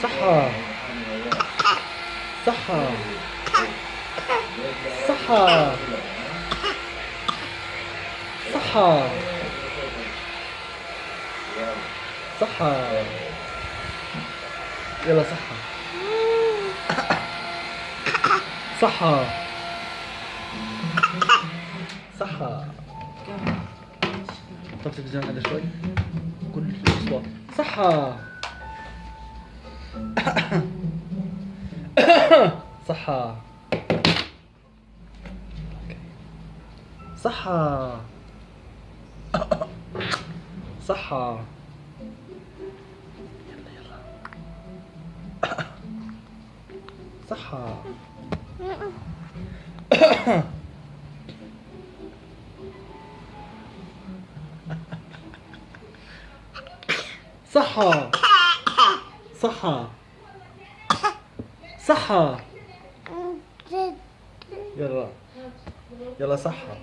صحة صحة صحة صحة صحة. يلا صحة صحة صحة. طب التلفزيون هذا شوي كل أصوات صحة صحة صحة صحة. يلا يلا صحة صحة صحة صحة. يلا يلا صحة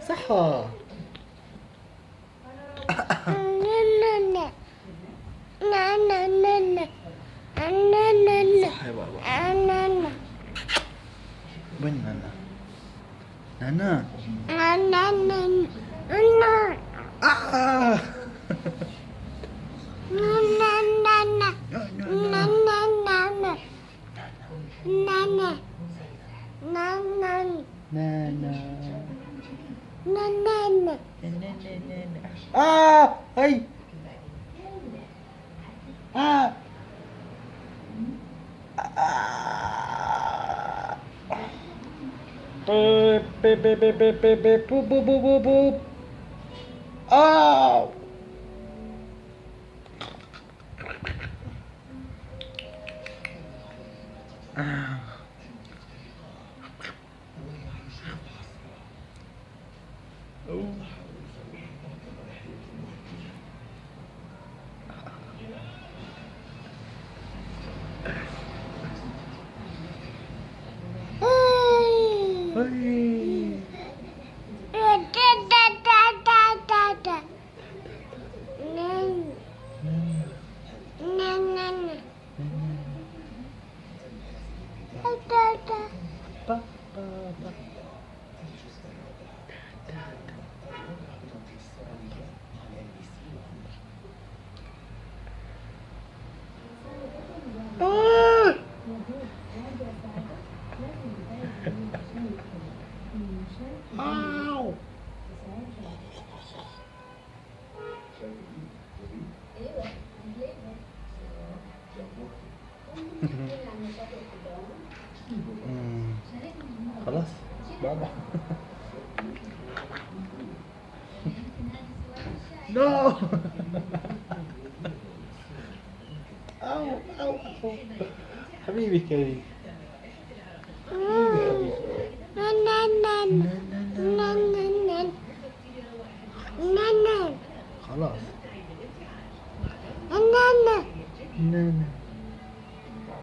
صحة. صحة يا بابا. وين نانا؟ نانا آه. نانا هاي بيب بيب بيب بيب بيب بيب بوب بوب بوب بوب. خلاص بابا. نو. أو حبيبي كريم. حبيبي حبيبي.